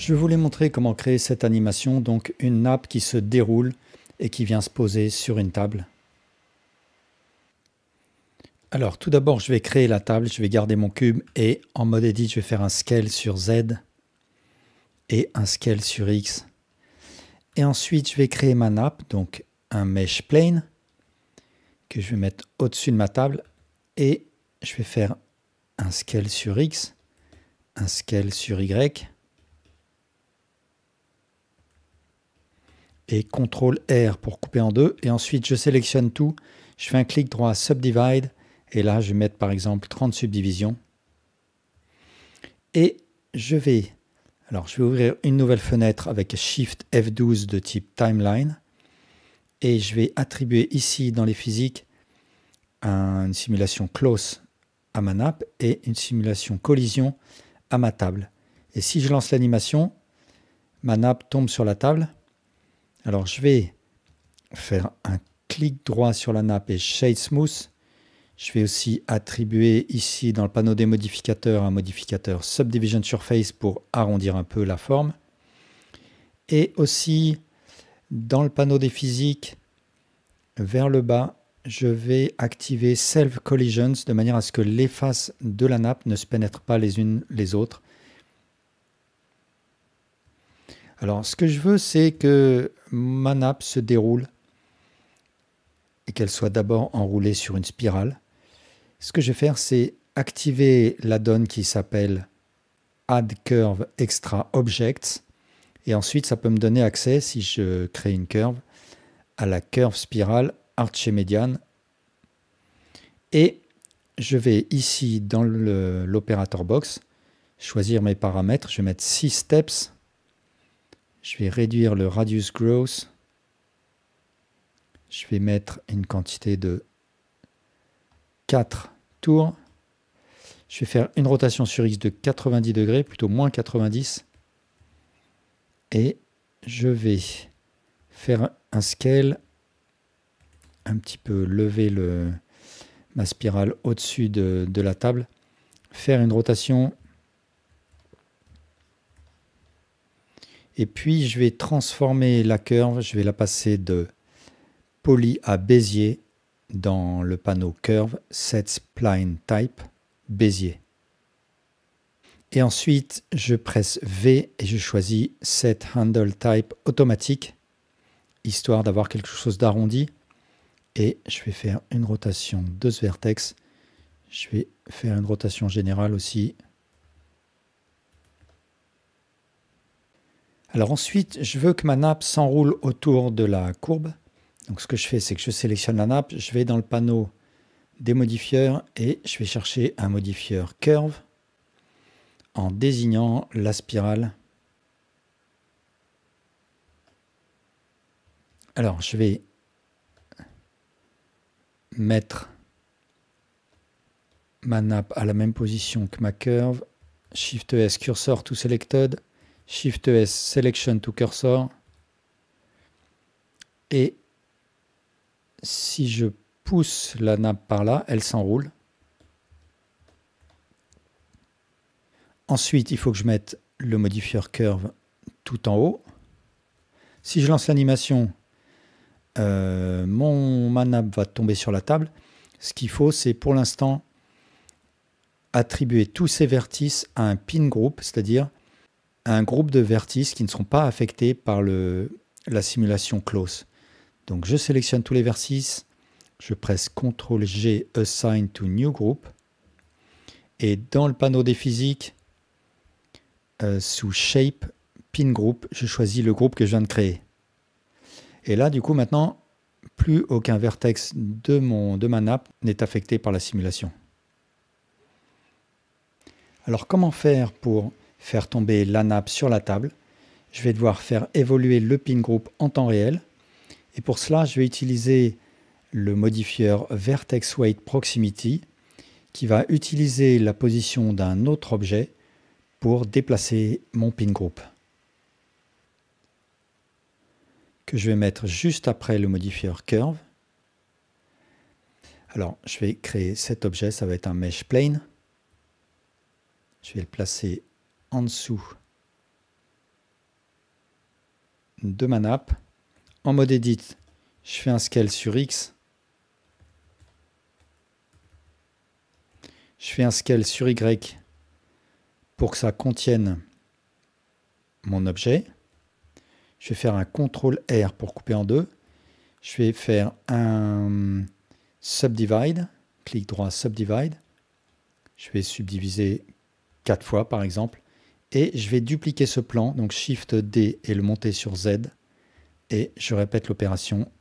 Je voulais montrer comment créer cette animation, donc une nappe qui se déroule et qui vient se poser sur une table. Alors tout d'abord je vais créer la table, je vais garder mon cube et en mode edit je vais faire un scale sur Z et un scale sur X. Et ensuite je vais créer ma nappe, donc un mesh plane que je vais mettre au-dessus de ma table et je vais faire un scale sur X, un scale sur Y et CTRL R pour couper en deux. Et ensuite je sélectionne tout, je fais un clic droit Subdivide et là je vais mettre par exemple 30 subdivisions. Et je vais ouvrir une nouvelle fenêtre avec Shift F12 de type Timeline et je vais attribuer ici dans les physiques une simulation close à ma nappe et une simulation collision à ma table. Et si je lance l'animation, ma nappe tombe sur la table. Alors je vais faire un clic droit sur la nappe et Shade Smooth. Je vais aussi attribuer ici dans le panneau des modificateurs un modificateur Subdivision Surface pour arrondir un peu la forme. Et aussi dans le panneau des physiques, vers le bas, je vais activer Self Collisions de manière à ce que les faces de la nappe ne se pénètrent pas les unes les autres. Alors ce que je veux, c'est que ma nappe se déroule et qu'elle soit d'abord enroulée sur une spirale. Ce que je vais faire, c'est activer la donne qui s'appelle Add Curve Extra Objects. Et ensuite, ça peut me donner accès, si je crée une curve, à la curve spirale Archimedian. Et je vais ici, dans l'opérateur box, choisir mes paramètres. Je vais mettre 6 steps. Je vais réduire le radius growth. Je vais mettre une quantité de 4 tours. Je vais faire une rotation sur X de 90 degrés, plutôt moins 90. Et je vais faire un scale, un petit peu lever ma spirale au-dessus de la table, faire une rotation. Et puis je vais transformer la curve, je vais la passer de poly à Bézier dans le panneau Curve, Set Spline Type, Bézier. Et ensuite, je presse V et je choisis Set Handle Type automatique, histoire d'avoir quelque chose d'arrondi. Et je vais faire une rotation de ce vertex. Je vais faire une rotation générale aussi. Alors ensuite, je veux que ma nappe s'enroule autour de la courbe. Donc ce que je fais, c'est que je sélectionne la nappe, je vais dans le panneau des modifieurs et je vais chercher un modifieur Curve en désignant la spirale. Alors je vais mettre ma nappe à la même position que ma curve. Shift S Cursor to Selected. Shift S Selection to Cursor. Et si je pousse la nappe par là, elle s'enroule. Ensuite, il faut que je mette le modifieur Curve tout en haut. Si je lance l'animation, ma nappe va tomber sur la table. Ce qu'il faut, c'est pour l'instant attribuer tous ces vertices à un pin group, c'est-à-dire un groupe de vertices qui ne seront pas affectés par la simulation close. Donc je sélectionne tous les vertices, je presse CTRL G Assign to New Group et dans le panneau des physiques, sous Shape, Pin Group, je choisis le groupe que je viens de créer. Et là du coup maintenant, plus aucun vertex de ma nappe n'est affecté par la simulation. Alors comment faire pour faire tomber la nappe sur la table? Je vais devoir faire évoluer le pin group en temps réel. Et pour cela, je vais utiliser le modifieur Vertex Weight Proximity qui va utiliser la position d'un autre objet pour déplacer mon pin group, que je vais mettre juste après le modifieur Curve. Alors, je vais créer cet objet, ça va être un mesh plane. Je vais le placer en dessous de ma nappe. En mode Edit, je fais un scale sur X. Je fais un scale sur Y pour que ça contienne mon objet. Je vais faire un CTRL R pour couper en deux. Je vais faire un Subdivide, clic droit Subdivide. Je vais subdiviser 4 fois par exemple. Et je vais dupliquer ce plan, donc Shift D et le monter sur Z. Et je répète l'opération,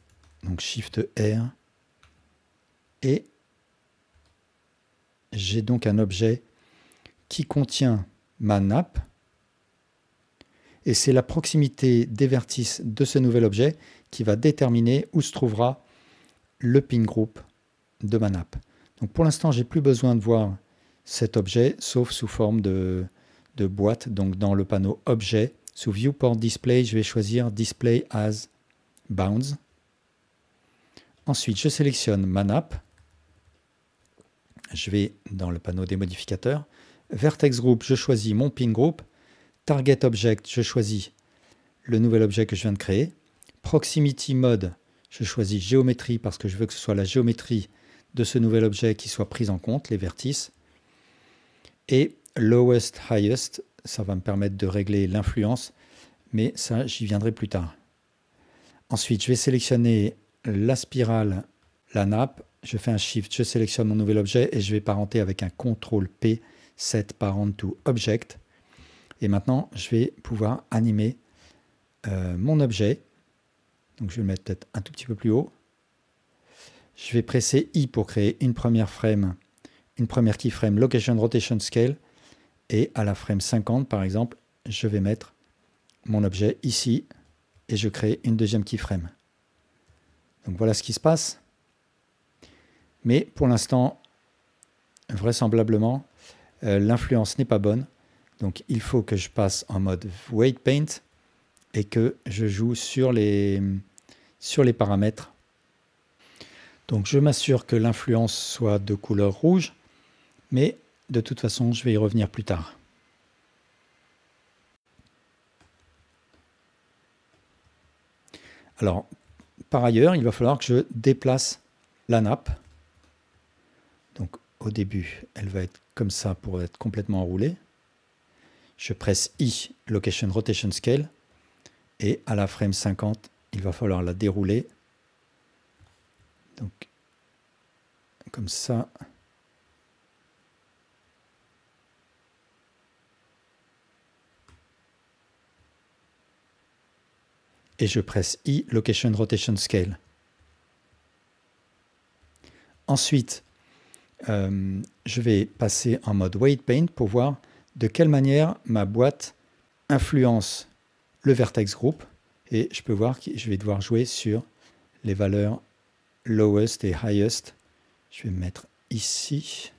donc Shift R. Et j'ai donc un objet qui contient ma nappe. Et c'est la proximité des vertices de ce nouvel objet qui va déterminer où se trouvera le pin group de ma nappe. Donc pour l'instant, j'ai plus besoin de voir cet objet, sauf sous forme de boîte. Donc dans le panneau Objet, sous Viewport Display, je vais choisir Display as Bounds. Ensuite, je sélectionne ma nappe. Je vais dans le panneau des modificateurs. Vertex Group, je choisis mon pin group. Target Object, je choisis le nouvel objet que je viens de créer. Proximity Mode, je choisis Géométrie parce que je veux que ce soit la géométrie de ce nouvel objet qui soit prise en compte, les vertices. Et Lowest Highest, ça va me permettre de régler l'influence, mais ça, j'y viendrai plus tard. Ensuite, je vais sélectionner la spirale, la nappe. Je fais un Shift, je sélectionne mon nouvel objet et je vais parenter avec un CTRL P, Set Parent to Object. Et maintenant, je vais pouvoir animer mon objet. Donc, je vais le mettre peut-être un tout petit peu plus haut. Je vais presser I pour créer une première keyframe Location Rotation Scale. Et à la frame 50, par exemple, je vais mettre mon objet ici et je crée une deuxième keyframe. Donc, voilà ce qui se passe. Mais pour l'instant, vraisemblablement, l'influence n'est pas bonne. Donc il faut que je passe en mode Weight Paint et que je joue sur les paramètres. Donc je m'assure que l'influence soit de couleur rouge, mais de toute façon je vais y revenir plus tard. Alors par ailleurs, il va falloir que je déplace la nappe. Donc au début, elle va être comme ça pour être complètement enroulée. Je presse I, Location Rotation Scale, et à la frame 50, il va falloir la dérouler. Donc, comme ça. Et je presse I, Location Rotation Scale. Ensuite, je vais passer en mode Weight Paint pour voir de quelle manière ma boîte influence le vertex group. Et je peux voir que je vais devoir jouer sur les valeurs lowest et highest. Je vais me mettre ici.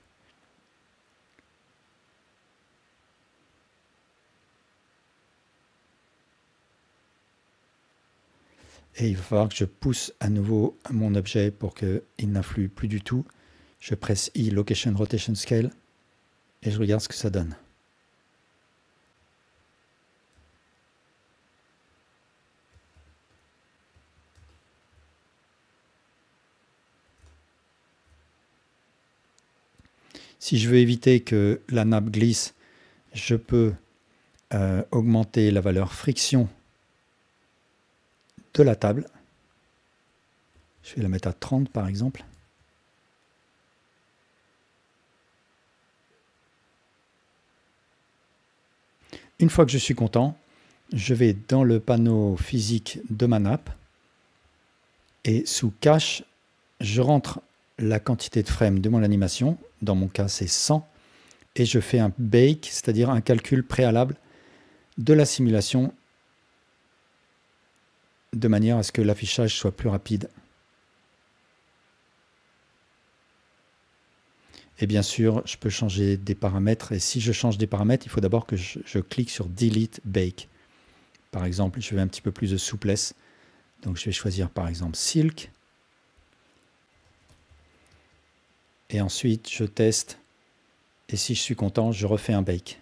Et il va falloir que je pousse à nouveau mon objet pour qu'il n'influe plus du tout. Je presse I, Location Rotation Scale, et je regarde ce que ça donne. Si je veux éviter que la nappe glisse, je peux augmenter la valeur friction de la table. Je vais la mettre à 30 par exemple. Une fois que je suis content, je vais dans le panneau physique de ma nappe et sous Cache, je rentre la quantité de frames de mon animation. Dans mon cas, c'est 100. Et je fais un bake, c'est-à-dire un calcul préalable de la simulation de manière à ce que l'affichage soit plus rapide. Et bien sûr, je peux changer des paramètres. Et si je change des paramètres, il faut d'abord que je clique sur Delete Bake. Par exemple, je veux un petit peu plus de souplesse. Donc je vais choisir par exemple Silk. Et ensuite, je teste. Et si je suis content, je refais un bake.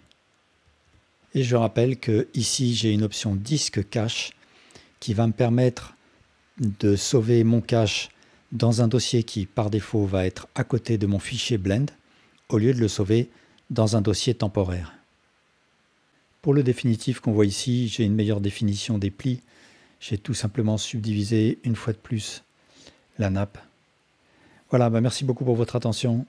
Et je rappelle que ici, j'ai une option disque cache qui va me permettre de sauver mon cache dans un dossier qui par défaut va être à côté de mon fichier blend au lieu de le sauver dans un dossier temporaire. Pour le définitif qu'on voit ici, j'ai une meilleure définition des plis. J'ai tout simplement subdivisé une fois de plus la nappe. Voilà, merci beaucoup pour votre attention.